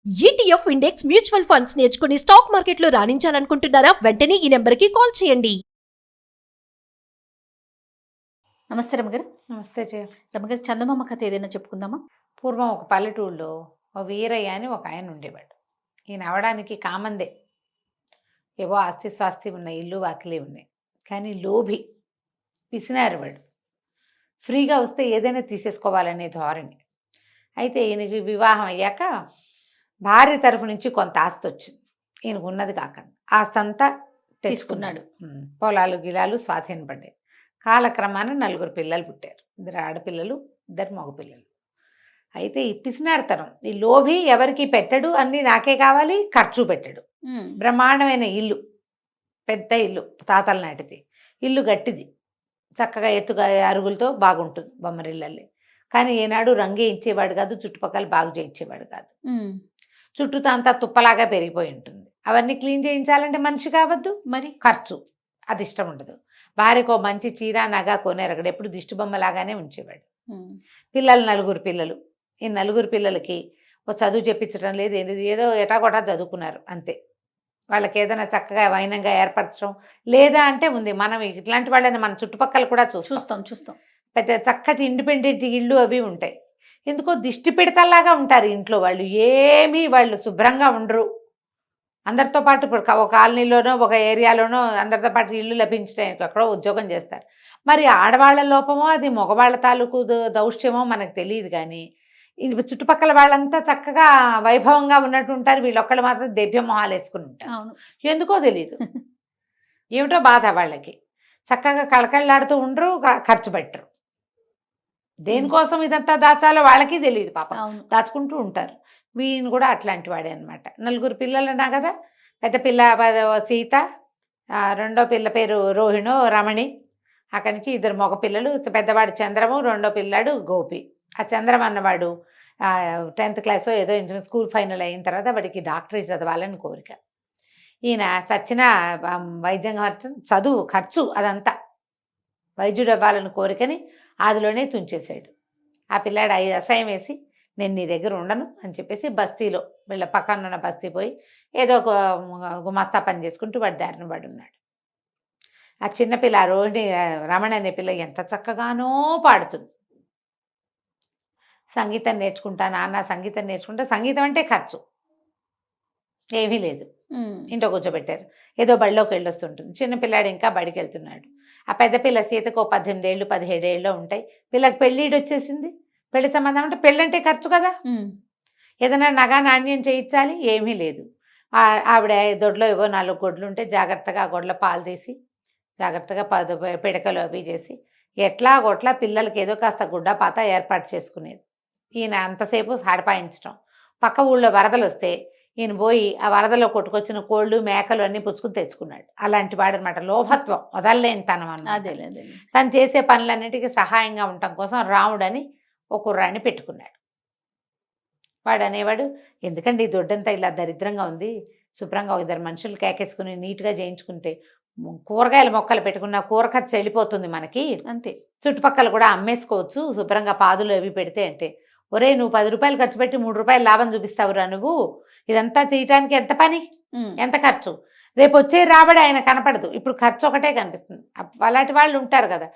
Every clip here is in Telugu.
ఈటీఎఫ్ ఇండెక్స్ మ్యూచువల్ ఫండ్స్ నేర్చుకుని స్టాక్ మార్కెట్లో రాణించాలనుకుంటున్నారా? వెంటనే ఈ నెంబర్కి కాల్ చేయండి. నమస్తే రమగారు. నమస్తే జయ. రమగారు, చందమామ కథ ఏదైనా చెప్పుకుందామా? పూర్వం ఒక పల్లెటూరులో ఓ వీరయ్య అని ఒక ఆయన ఉండేవాడు. ఈయన అవడానికి కామందే, ఏవో ఆస్తి స్వాస్తి ఉన్నాయి, ఇల్లు వాకిలి ఉన్నాయి. కానీ లోభి, పిసినారివాడు. ఫ్రీగా వస్తే ఏదైనా తీసేసుకోవాలనే ధోరణి. అయితే ఈయనకి వివాహం అయ్యాక భార్య తరఫు నుంచి కొంత ఆస్తి వచ్చింది. ఈయనకు ఉన్నది కాకుండా ఆస్తి అంతా తీసుకున్నాడు. పొలాలు గిలాలు స్వాధీనపడ్డాయి. కాలక్రమాన 4 పిల్లలు పుట్టారు. 2 ఆడపిల్లలు, 2 మగపిల్లలు. అయితే ఈ పిసినారితనం, ఈ లోభి ఎవరికి పెట్టడు, అన్నీ నాకే కావాలి, ఖర్చు పెట్టడు. బ్రహ్మాండమైన ఇల్లు, పెద్ద ఇల్లు, తాతల నాటిది ఇల్లు, గట్టిది, చక్కగా ఎత్తుగా అరుగులతో బాగుంటుంది బొమ్మరిల్లల్లి. కానీ ఏనాడు రంగే ఇచ్చేవాడు కాదు, చుట్టుపక్కల బాగు చేయించేవాడు కాదు. చుట్టూతో అంతా తుప్పలాగా పెరిగిపోయి ఉంటుంది. అవన్నీ క్లీన్ చేయించాలంటే మనిషి కావద్దు, మరి ఖర్చు, అది ఇష్టం ఉండదు. భార్యకు మంచి చీర నగ కొనేరగడు, ఎప్పుడు దిష్టి బొమ్మలాగానే ఉంచేవాడు. పిల్లలు 4 పిల్లలు. ఈ 4 పిల్లలకి ఓ చదువు చెప్పించడం లేదు, ఏదో ఎటాగొటా చదువుకున్నారు అంతే. వాళ్ళకి ఏదైనా చక్కగా వైనంగా ఏర్పరచడం లేదా అంటే ఉంది. మనం ఇట్లాంటి వాళ్ళని మన చుట్టుపక్కల కూడా చూస్తాం. పెద్ద చక్కటి ఇండిపెండెంట్ ఇళ్ళు అవి ఉంటాయి. ఎందుకో దిష్టి పెడతల్లాగా ఉంటారు ఇంట్లో వాళ్ళు. ఏమీ వాళ్ళు శుభ్రంగా ఉండరు. అందరితో పాటు ఇప్పుడు ఒక కాలనీలోనో ఒక ఏరియాలోనో అందరితో పాటు ఇల్లు లభించడానికి అక్కడో ఉద్యోగం చేస్తారు. మరి ఆడవాళ్ళ లోపమో అది మగవాళ్ళ తాలూకు దౌష్ట్యమో మనకు తెలియదు. కానీ చుట్టుపక్కల వాళ్ళంతా చక్కగా వైభవంగా ఉన్నట్టు ఉంటారు. వీళ్ళొక్కళ్ళు మాత్రం దెబ్బ మొహాలు వేసుకుని ఉంటారు. ఎందుకో తెలియదు, ఏమిటో బాధ వాళ్ళకి. చక్కగా కళకళలాడుతూ ఉండరు, ఖర్చు పెట్టరు. దేనికోసం ఇదంతా దాచాలో వాళ్ళకి తెలియదు పాపం, దాచుకుంటూ ఉంటారు. వీళ్ళు కూడా అట్లాంటి వాడే అనమాట. 4 పిల్లలు అన్నా కదా. పెద్ద పిల్ల సీత, రెండో పిల్ల పేరు రోహిణో రమణి. అక్కడి నుంచి 2 మగపిల్లలు, పెద్దవాడు చంద్రము, రెండో పిల్లాడు గోపి. ఆ చంద్రం అన్నవాడు 10th క్లాస్ ఏదో స్కూల్ ఫైనల్ అయిన తర్వాత వాడికి డాక్టరీ చదవాలని కోరిక. ఈయన చచ్చిన వైద్యం చదువు ఖర్చు అదంతా వైద్యుడు అవ్వాలని కోరికని ఆదిలోనే తుంచేశాడు. ఆ పిల్లాడు అసహ్యం వేసి, నేను నీ దగ్గర ఉండను అని చెప్పేసి బస్తీలో వీళ్ళ పక్కన ఉన్న బస్తీ పోయి ఏదో ఒక గుమాస్తా పని చేసుకుంటూ వాడి దారిన పడి ఉన్నాడు. ఆ చిన్నపిల్ల రోహిణి, రమణ అనే పిల్ల ఎంత చక్కగానో పాడుతుంది. సంగీతం నేర్చుకుంటా నాన్న, సంగీతం నేర్చుకుంటా. సంగీతం అంటే ఖర్చు ఏమీ లేదు. ఇంట్లో కూర్చోబెట్టారు. ఏదో బడిలోకి వెళ్ళొస్తుంటుంది. చిన్నపిల్లాడు ఇంకా బడికి వెళ్తున్నాడు. ఆ పెద్ద పిల్ల సీతకు 18 ఏళ్ళు 17 ఏళ్ళు ఉంటాయి. పిల్లకి పెళ్ళిడు వచ్చేసింది. పెళ్లి సంబంధం అంటే పెళ్ళంటే ఖర్చు కదా. ఏదైనా నగా నాణ్యం చేయించాలి, ఏమీ లేదు. ఆవిడ దొడ్లో ఏవో 4 గొడ్లు ఉంటే జాగ్రత్తగా ఆ గొడ్ల పాలు తీసి జాగ్రత్తగా పిడకలు అవి చేసి ఎట్లా గొట్లా పిల్లలకి ఏదో కాస్త గుడ్డ పాత ఏర్పాటు చేసుకునేది. ఈయన అంతసేపు సాడిపాయించడం. పక్క ఊళ్ళో వరదలు వస్తే ఈయన పోయి ఆ వరదలో కొట్టుకొచ్చిన కోళ్ళు మేకలు అన్నీ పుచ్చుకుని తెచ్చుకున్నాడు. అలాంటి వాడు అనమాట. లోభత్వం, వదలలేని తనం అన్నమాట. తను చేసే పనులన్నిటికీ సహాయంగా ఉండటం కోసం రాముడని ఒక కుర్రాన్ని పెట్టుకున్నాడు. వాడు అనేవాడు, ఎందుకండి ఈ దొడ్డంతా ఇలా దరిద్రంగా ఉంది, శుభ్రంగా 2 మనుషులు కేకేసుకుని నీట్గా చేయించుకుంటే కూరగాయల మొక్కలు పెట్టుకున్న కూర ఖర్చు వెళ్ళిపోతుంది మనకి, అంతే. చుట్టుపక్కల కూడా అమ్మేసుకోవచ్చు శుభ్రంగా, పాదులు అవి పెడితే అంటే. ఒరే, నువ్వు 10 రూపాయలు ఖర్చు పెట్టి 3 రూపాయలు లాభం చూపిస్తావురా నువ్వు. ఇదంతా తీయటానికి ఎంత పని, ఎంత ఖర్చు. రేపు వచ్చే రాబడి ఆయన కనపడదు, ఇప్పుడు ఖర్చు ఒకటే కనిపిస్తుంది. అలాంటి వాళ్ళు ఉంటారు కదా,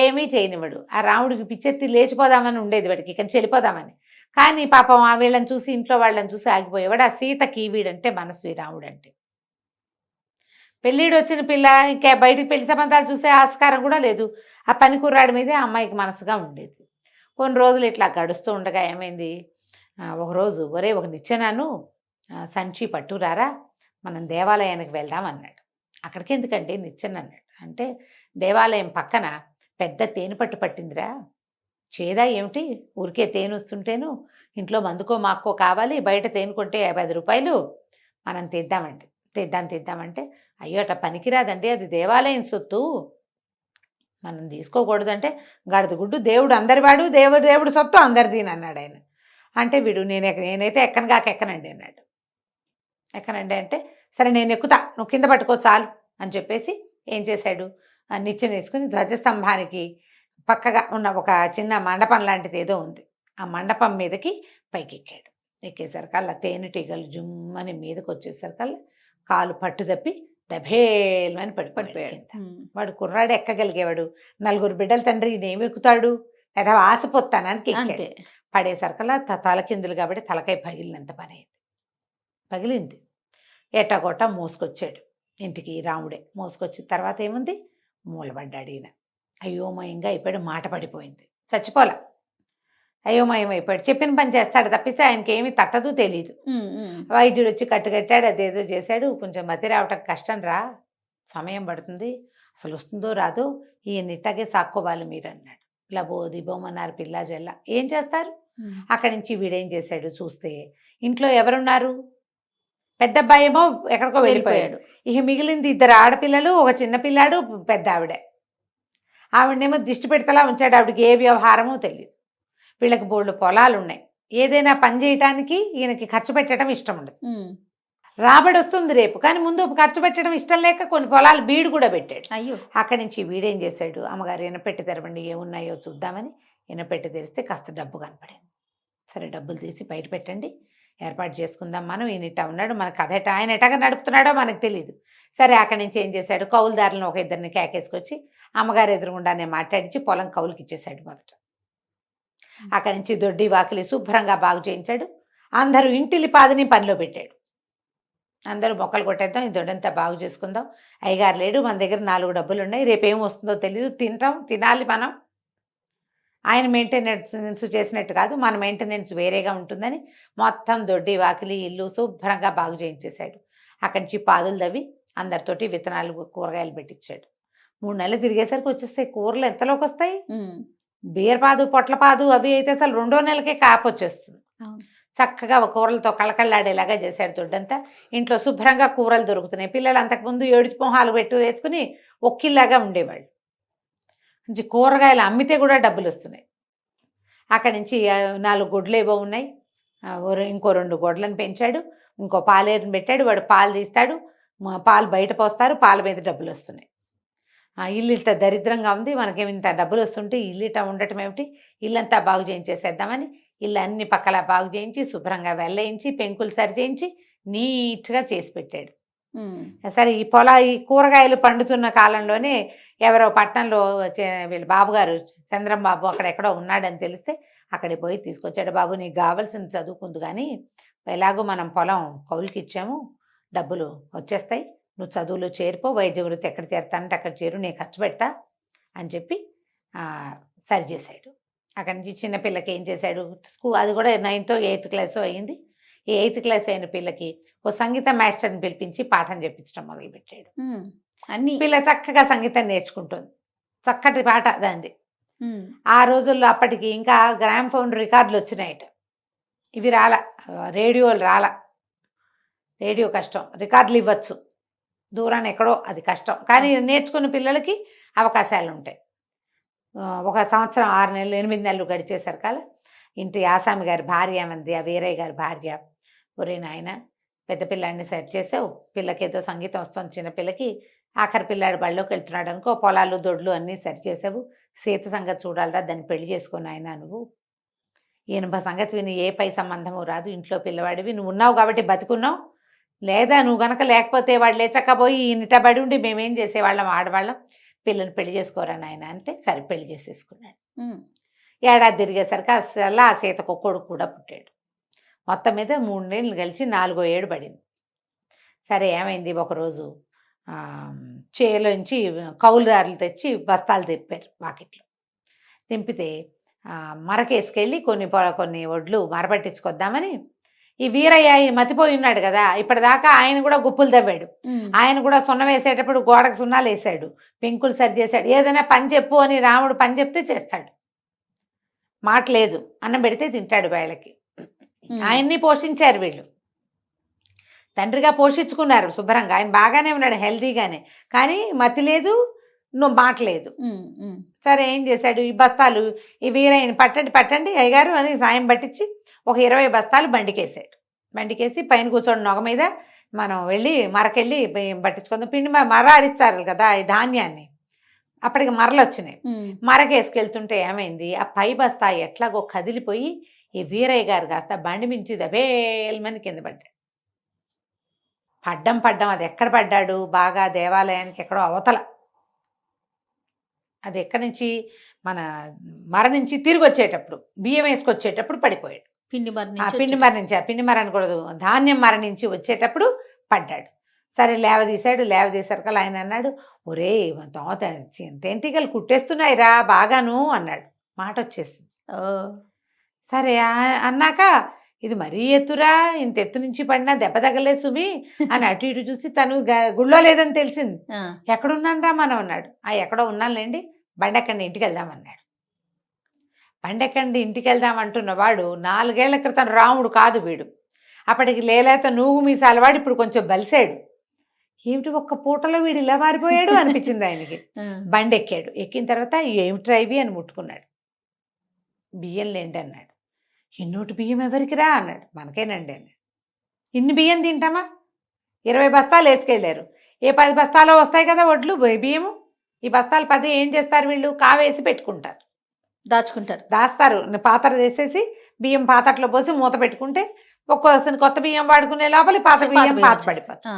ఏమీ చేయనివాడు. ఆ రాముడికి పిచ్చెత్తి లేచిపోదామని ఉండేది వాడికి, ఇక్కడ చెల్లిపోదామని. కానీ పాపం ఆ వీళ్ళని చూసి, ఇంట్లో వాళ్ళని చూసి ఆగిపోయేవాడు. ఆ సీతకి వీడంటే మనసు, ఈ రాముడు అంటే. పెళ్ళిడు వచ్చిన పిల్ల ఇంకా బయటికి పెళ్లి సంబంధాలు చూసే ఆస్కారం కూడా లేదు. ఆ పని కుర్రాడి మీదే ఆ అమ్మాయికి మనసుగా ఉండేది. కొన్ని రోజులు ఇట్లా గడుస్తూ ఉండగా ఏమైంది, ఒకరోజు, ఒరే ఒక నిచ్చెనాను సంచి పట్టురారా, మనం దేవాలయానికి వెళ్దాం అన్నాడు. అక్కడికి ఎందుకంటే నిచ్చెన అన్నాడు. అంటే దేవాలయం పక్కన పెద్ద తేనె పట్టు పట్టిందిరా. చేదా ఏమిటి, ఊరికే తేనె వస్తుంటేను ఇంట్లో మందుకో మాక్కో కావాలి, బయట తేనె కొంటే 50 రూపాయలు, మనం తీద్దామంటే అయ్యో అట్లా పనికిరాదండి, అది దేవాలయం సొత్తు, మనం తీసుకోకూడదంటే గడదగుడ్డు, దేవుడు అందరివాడు, దేవుడు సొత్తు అందరిది అన్నాడు ఆయన. అంటే వీడు నేనైతే ఎక్కనండి అన్నాడు. ఎక్కనండి అంటే సరే నేను ఎక్కుతా, నువ్వు కింద పట్టుకో చాలు అని చెప్పేసి ఏం చేశాడు, నిచ్చెన వేసుకుని ధ్వజస్తంభానికి పక్కగా ఉన్న ఒక చిన్న మండపం లాంటిది ఏదో ఉంది, ఆ మండపం మీదకి పైకెక్కాడు. ఎక్కేసరికల్లా తేనెటీగలు జుమ్మని మీదకి వచ్చేసరికల్లా కాలు పట్టు తప్పి దభేల్మని పడిపోయాడు కింద. వాడు కుర్రాడు ఎక్కగలిగేవాడు, 4 బిడ్డల తండ్రి ఇదేమి ఎక్కుతాడు, లేదా ఆశపోతానానికి అంతే. పడేసరికల్లా తలకిందులు కాబట్టి తలకాయ పగిలినంత పని అయింది. పగిలింది. ఎట్టగొట్ట మోసుకొచ్చాడు ఇంటికి. రాముడే మోసుకొచ్చిన తర్వాత ఏముంది, మూలబడ్డాడు ఈయన. అయోమయంగా అయిపోయాడు, మాట పడిపోయింది. చచ్చిపోలే, అయోమయం అయిపోయాడు. చెప్పిన పని చేస్తాడు తప్పిస్తే ఆయనకి ఏమీ తట్టదు, తెలియదు. వైద్యుడు వచ్చి కట్టుకట్టాడు, అదేదో చేశాడు. కొంచెం మతి రావటం కష్టం రా, సమయం పడుతుంది, అసలు వస్తుందో రాదో, ఈయన ఇట్టాగే సాక్కోవాలి మీరు అన్నాడు. ఇలా బోది బొమ్మన్నారు పిల్ల జల్ల. ఏం చేస్తారు? అక్కడి నుంచి వీడేం చేశాడు చూస్తే, ఇంట్లో ఎవరున్నారు, పెద్ద అబ్బాయి ఏమో ఎక్కడికో వెళ్ళిపోయాడు. ఇక మిగిలింది 2 ఆడపిల్లలు, ఒక చిన్న పిల్లాడు, పెద్ద ఆవిడే. ఆవిడనేమో దిష్టి పెడతలా ఉంచాడు. ఆవిడకి ఏ వ్యవహారమో తెలియదు. వీళ్ళకి బోళ్ళు పొలాలు ఉన్నాయి. ఏదైనా పని చేయటానికి ఈయనకి ఖర్చు పెట్టడం ఇష్టం ఉండదు. రాబడి వస్తుంది రేపు, కానీ ముందు ఖర్చు పెట్టడం ఇష్టం లేక కొన్ని పొలాలు బీడు కూడా పెట్టాడు. అయ్యో. అక్కడి నుంచి వీడేం చేశాడు, అమ్మగారు ఈయనపెట్టి తెరవండి ఏమున్నాయో చూద్దామని ఈయనపెట్టి తెరిస్తే కాస్త డబ్బు కనపడింది. సరే డబ్బులు తీసి బయట పెట్టండి, ఏర్పాటు చేసుకుందాం మనం, ఈయన ఇట్టా ఉన్నాడు, మన కథ ఎట్టా ఆయన ఎట్టగా నడుపుతున్నాడో మనకు తెలియదు. సరే అక్కడి నుంచి ఏం చేశాడు, కౌలుదారులను ఒక 2 కేకేసుకొచ్చి అమ్మగారు ఎదురుగుండానే మాట్లాడించి పొలం కౌలుకి ఇచ్చేశాడు మొదట. అక్కడి నుంచి దొడ్డి వాకిలి శుభ్రంగా బాగు చేయించాడు. అందరూ ఇంటిలి పాదిని పనిలో పెట్టాడు. అందరూ మొక్కలు కొట్టేద్దాం, ఈ దొడ్డంతా బాగు చేసుకుందాం, అయ్యగారు లేడు, మన దగ్గర 4 డబ్బులు ఉన్నాయి, రేపేం వస్తుందో తెలియదు, తినాలి మనం. ఆయన మెయింటెనెన్స్ చేసినట్టు కాదు, మన మెయింటెనెన్స్ వేరేగా ఉంటుందని మొత్తం దొడ్డి వాకిలి ఇల్లు శుభ్రంగా బాగు చేయించేశాడు. అక్కడి నుంచి పాదులు తవ్వి అందరితోటి విత్తనాలు కూరగాయలు పెట్టించాడు. 3 నెలలు తిరిగేసరికి వచ్చేస్తాయి కూరలు. ఎంతలోకి వస్తాయి? బీరపాదు పొట్లపాదు అవి అయితే అసలు 2వ నెలకే కాపు వచ్చేస్తుంది. చక్కగా కూరలతో కళకళలాడేలాగా చేశాడు దొడ్డంతా. ఇంట్లో శుభ్రంగా కూరలు దొరుకుతున్నాయి. పిల్లలు అంతకుముందు 7 మొహాలు వేసుకుని ఒక్కిల్లాగా ఉండేవాళ్ళు. నుంచి కూరగాయలు అమ్మితే కూడా డబ్బులు వస్తున్నాయి. అక్కడి నుంచి 4 గొడ్లు ఏవో ఉన్నాయి, ఇంకో 2 గొడ్లను పెంచాడు, ఇంకో పాలేరుని పెట్టాడు. వాడు పాలు తీస్తాడు, పాలు బయట పోస్తారు, పాల మీద డబ్బులు వస్తున్నాయి. ఇల్లు ఇంత దరిద్రంగా ఉంది, మనకేమి ఇంత డబ్బులు వస్తుంటే ఇల్లు ఇట్లా ఉండటం ఏమిటి, ఇల్లంతా బాగు చేయించేసేద్దామని ఇల్లు అన్ని పక్కల బాగు చేయించి శుభ్రంగా వెళ్ళేయించి పెంకులు సరి చేయించి నీట్గా చేసి పెట్టాడు. సరే ఈ కూరగాయలు పండుతున్న కాలంలోనే ఎవరో పట్టణంలో వీళ్ళ బాబుగారు చంద్రంబాబు అక్కడెక్కడో ఉన్నాడని తెలిస్తే అక్కడికి పోయి తీసుకొచ్చాడు. బాబు నీకు కావాల్సింది చదువుకుంది, కానీ ఎలాగో మనం పొలం కౌలుకి ఇచ్చాము, డబ్బులు వచ్చేస్తాయి, నువ్వు చదువులో చేరిపో, వైద్య వృత్తి ఎక్కడ చేరుతానంటే అక్కడ చేరు, నేను ఖర్చు పెడతా అని చెప్పి సరి చేశాడు. అక్కడి నుంచి చిన్నపిల్లకి ఏం చేశాడు, అది కూడా 9th 8th క్లాస్ అయ్యింది. ఈ 8th క్లాస్ అయిన పిల్లకి ఓ సంగీత మాస్టర్ని పిలిపించి పాఠం చెప్పించడం మొదలుపెట్టాడు. అన్ని పిల్ల చక్కగా సంగీతం నేర్చుకుంటుంది, చక్కటి పాట దాంది. ఆ రోజుల్లో అప్పటికి ఇంకా గ్రామ్ఫోన్ రికార్డులు వచ్చినాయట. ఇవి రాలా, రేడియోలు రాలా, రేడియో కష్టం, రికార్డులు ఇవ్వచ్చు దూరాన్ని ఎక్కడో, అది కష్టం. కానీ నేర్చుకున్న పిల్లలకి అవకాశాలు ఉంటాయి. 1 సంవత్సరం 6 నెలలు 8 నెలలు గడిచేసరికాల ఇంటి ఆసామి గారి భార్య మంది, ఆ వీరయ్య గారి భార్య, ఒరే నాయన పెద్ద పిల్లాడిని సరి చేసావు, పిల్లకి ఏదో సంగీతం వస్తుంది, చిన్నపిల్లకి ఆఖరి పిల్లాడు బళ్ళలోకి వెళ్తున్నాడు అనుకో, పొలాలు దొడ్లు అన్నీ సరి చేసావు, సీత సంగతి చూడాలరా, దాన్ని పెళ్లి చేసుకుని ఆయన నువ్వు, ఈయన సంగతి విని ఏ పై సంబంధము రాదు, ఇంట్లో పిల్లవాడివి, నువ్వు ఉన్నావు కాబట్టి బతుకున్నావు, లేదా నువ్వు గనక లేకపోతే వాడు లేచక్కపోయి ఈయనట పడి ఉండి మేమేం చేసేవాళ్ళం, ఆడవాళ్ళం, పిల్లని పెళ్లి చేసుకోరా నాయన అంటే సరే పెళ్లి చేసేసుకున్నాడు. ఏడాది తిరిగేసరికి అసలు ఆ సీతకు కొడుకు కూడా పుట్టాడు. మొత్తం మీద 3 నెలలు కలిసి 4వ ఏడు పడింది. సరే ఏమైంది, ఒకరోజు చేలోంచి కౌలుదారులు తెచ్చి బస్తాలు తిప్పారు వాకిట్లో. తింపితే మరకేసుకెళ్ళి కొన్ని వడ్లు మరపట్టించుకొద్దామని ఈ వీరయ్య మతిపోయి ఉన్నాడు కదా, ఇప్పటిదాకా ఆయన కూడా గుప్పులు తవ్వాడు, ఆయన కూడా సున్నం వేసేటప్పుడు గోడకు సున్నాలు వేసాడు, పెంకులు సరి చేశాడు. ఏదైనా పని చెప్పు అని రాముడు పని చెప్తే చేస్తాడు, మాట లేదు, అన్నం పెడితే తింటాడు. వీళ్ళకి ఆయన్ని పోషించారు వీళ్ళు, తండ్రిగా పోషించుకున్నారు శుభ్రంగా. ఆయన బాగానే ఉన్నాడు, హెల్తీగానే, కానీ మతి లేదు, నువ్వు మాట లేదు. సరే ఏం చేశాడు, ఈ బస్తాలు ఈ వీరయ్యని పట్టండి అయ్యగారు అని సాయం పట్టించి ఒక 20 బస్తాలు బండికేసాడు. బండికేసి పైన కూర్చోండి నొగ మీద, మనం వెళ్ళి మరకెళ్ళి పట్టించుకుందాం. పిండి మర ఆడిస్తారు కదా ఈ ధాన్యాన్ని, అప్పటికి మరలు వచ్చినాయి. మరకేసుకెళ్తుంటే ఏమైంది, ఆ పై బస్తా ఎట్లాగో కదిలిపోయి ఈ వీరయ్య గారు కాస్త బండి మించి దబేల్మని కింద పడ్డాడు. పడ్డం అది ఎక్కడ పడ్డాడు? బాగా దేవాలయానికి ఎక్కడో అవతల, అది ఎక్కడి నుంచి మన మరణించి తిరిగి వచ్చేటప్పుడు బియ్యం వేసుకొచ్చేటప్పుడు పడిపోయాడు. పిండి మర అనకూడదు, ధాన్యం మరణించి వచ్చేటప్పుడు పడ్డాడు. సరే లేవదీశారు కదా. ఆయన అన్నాడు, ఒరే దోత ఎంతెంటికలు కుట్టేస్తున్నాయిరా బాగాను అన్నాడు. మాట వచ్చేసింది. సరే అన్నాక, ఇది మరీ ఎత్తురా, ఇంత ఎత్తు నుంచి పడినా దెబ్బ తగలే సుమి అని అటు ఇటు చూసి తను గుళ్ళో లేదని తెలిసింది. ఎక్కడున్నాను రా మనం అన్నాడు. ఎక్కడో ఉన్నానులేండి, బండెక్కండి ఇంటికి వెళ్దామన్నాడు. బండెక్కండి ఇంటికి వెళ్దాం అంటున్నవాడు 4 ఏళ్ల క్రితం రాముడు కాదు వీడు. అప్పటికి లేలేత నువ్వు మీసాలవాడు ఇప్పుడు కొంచెం బలిసాడు. ఏమిటి ఒక్క పూటలో వీడు ఇలా మారిపోయాడు అనిపించింది ఆయనకి. బండి ఎక్కాడు. ఎక్కిన తర్వాత ఏమిట్రా ఇవి అని ముట్టుకున్నాడు. బియ్యం లేండి అన్నాడు. ఇన్నోటి బియ్యం ఎవరికి రా అన్నాడు. మనకేనండి అన్నాడు. ఇన్ని బియ్యం తింటామా? 20 బస్తాలు వేసుకెళ్ళారు. ఏ 10 బస్తాలో వస్తాయి కదా వడ్లు బియ్యము. ఈ బస్తాలు 10 ఏం చేస్తారు వీళ్ళు? కావేసి పెట్టుకుంటారు, దాస్తారు. పాత్ర వేసేసి బియ్యం పాత్రలో పోసి మూత పెట్టుకుంటే ఒక్కోసారి కొత్త బియ్యం వాడుకునే లోపల పాత బియ్యం పాత పడిపోతుంది.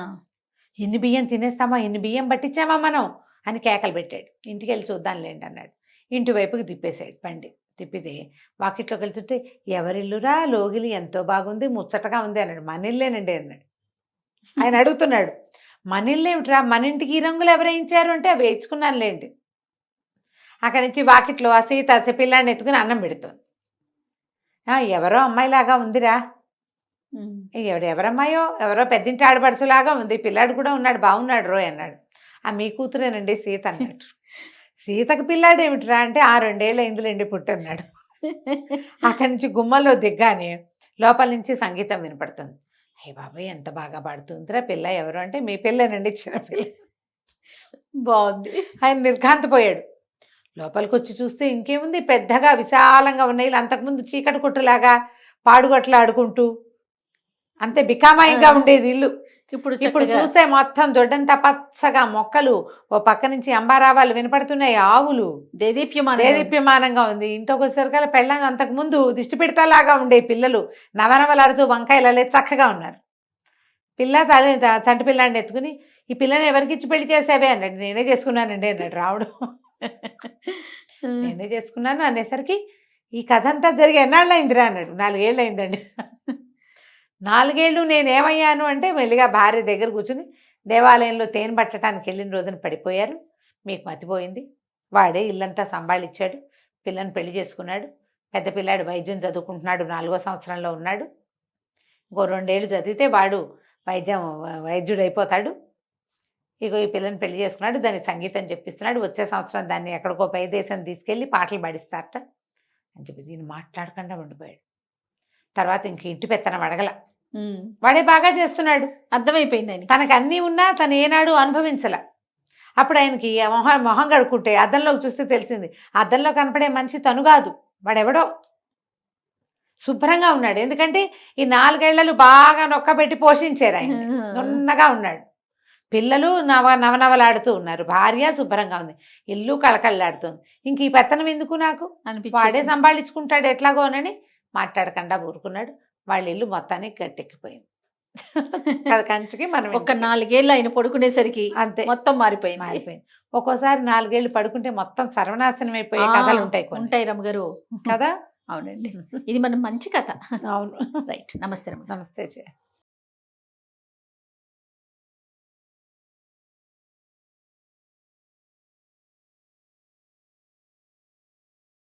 ఇన్ని బియ్యం తినేస్తామా, ఇన్ని బియ్యం పట్టించామా మనం అని కేకలు పెట్టాడు. ఇంటికి వెళ్ళి చూద్దాంలేండి అన్నాడు. ఇంటి వైపుకి తిప్పేశాడు బండి. తిప్పితే వాకిట్లోకి వెళ్తుంటే, ఎవరిల్లురా లోగిలి ఎంతో బాగుంది, ముచ్చటగా ఉంది అన్నాడు. మన ఇల్లేనండి అన్నాడు. ఆయన అడుగుతున్నాడు, మన ఇల్లు ఏమిట్రా, మన ఇంటికి ఈ రంగులు ఎవరేయించారు అంటే, అవి వేయించుకున్నానులేండి. అక్కడి నుంచి వాకిట్లో ఆ సీత పిల్లాడిని ఎత్తుకుని అన్నం పెడుతుంది. ఎవరో అమ్మాయిలాగా ఉందిరా. ఎవరమ్మాయో, ఎవరో పెద్దింటి ఆడపడుచులాగా ఉంది, పిల్లాడు కూడా ఉన్నాడు, బాగున్నాడు రోయ్ అన్నాడు. మీ కూతురేనండి సీత అన్నాడు. సీతకు పిల్లాడు ఏమిటిరా అంటే, 2 ఏళ్ళు అయిందిలేండి పుట్టన్నాడు. అక్కడి నుంచి గుమ్మలో దిగ్గానే లోపల నుంచి సంగీతం వినపడుతుంది. అయ్య బాబాయ్ ఎంత బాగా పాడుతుందిరా పిల్ల, ఎవరు అంటే, మీ పిల్లనండి, చిన్న పిల్ల. బాగుంది. ఆయన నిర్ఘాంతపోయాడు. లోపలికి వచ్చి చూస్తే ఇంకేముంది, పెద్దగా విశాలంగా ఉన్న ఇల్లు. అంతకుముందు చీకటి కొట్టులాగా పాడుగొట్లు ఆడుకుంటూ అంతే బికామాయిగా ఉండేది ఇల్లు. ఇప్పుడు చూస్తే మొత్తం దొడ్డంతా పచ్చగా మొక్కలు, ఓ పక్క నుంచి అంబారావాలు వినపడుతున్నాయి, ఆవులు, దేదీప్యమానంగా ఉంది. ఇంట్లోకి వచ్చేసరికల్లా పెళ్ళంగా అంతకుముందు దిష్టి పెడతాలాగా ఉండే పిల్లలు నవనవలాడుతూ వంకాయలలే చక్కగా ఉన్నారు. పిల్ల చంటి పిల్లాడిని ఎత్తుకుని, ఈ పిల్లని ఎవరికి ఇచ్చి పెళ్లి చేసావే అన్నాడు. నేనే చేసుకున్నానండి అన్నాడు రాముడు. నేనే చేసుకున్నాను అనేసరికి, ఈ కథ అంతా జరిగి ఎన్నాళ్ళు అయిందిరా అన్నాడు. 4 ఏళ్ళు అయిందండి. 4 ఏళ్ళు నేనేమయ్యాను అంటే, మెల్లిగా భార్య దగ్గర కూర్చుని దేవాలయంలో తేనె పట్టడానికి వెళ్ళిన రోజున పడిపోయారు, మీకు మతిపోయింది. వాడే ఇల్లంతా సంభాళించాడు, పిల్లని పెళ్లి చేసుకున్నాడు. పెద్ద పిల్లాడు వైద్యం చదువుకుంటున్నాడు, 4వ సంవత్సరంలో ఉన్నాడు. ఇంకో 2 ఏళ్ళు చదివితే వాడు వైద్యుడు అయిపోతాడు. ఇగో ఈ పిల్లని పెళ్లి చేసుకున్నాడు, దానికి సంగీతం చెప్పిస్తున్నాడు. వచ్చే సంవత్సరం దాన్ని ఎక్కడికో పై దేశం తీసుకెళ్ళి పాటలు పాడిస్తారట అని చెప్పి దీన్ని మాట్లాడకుండా ఉండిపోయాడు. తర్వాత ఇంక ఇంటి పెత్తనం అడగల, వాడే బాగా చేస్తున్నాడు, అర్థమైపోయింది ఆయన. తనకు అన్నీ ఉన్నా తను ఏనాడు అనుభవించల. అప్పుడు ఆయనకి మొహం కడుక్కుంటే అద్దంలోకి చూస్తే తెలిసింది, అద్దంలో కనపడే మనిషి తను కాదు, వాడెవడో. శుభ్రంగా ఉన్నాడు, ఎందుకంటే ఈ 4 ఏళ్లలో బాగా నొక్కబెట్టి పోషించారు ఆయన. నున్నగా ఉన్నాడు, పిల్లలు నవనవలాడుతూ ఉన్నారు, భార్య శుభ్రంగా ఉంది, ఇల్లు కళకళలాడుతుంది. ఇంక ఈ పెత్తనం ఎందుకు నాకు, వాడే సంభాళించుకుంటాడు ఎట్లాగోనని మాట్లాడకుండా ఊరుకున్నాడు. వాళ్ళ ఇల్లు మొత్తానికి గట్టెక్కిపోయింది. అది కంచికి మనం ఒక 4 ఏళ్ళు ఆయన పడుకునేసరికి అంతే మొత్తం మారిపోయింది. ఒక్కోసారి 4 ఏళ్ళు పడుకుంటే మొత్తం సర్వనాశనం అయిపోయే కథలు ఉంటాయి రమ్మగారు కదా. అవునండి, ఇది మనం మంచి కథ. అవును. రైట్. నమస్తే. నమస్తే.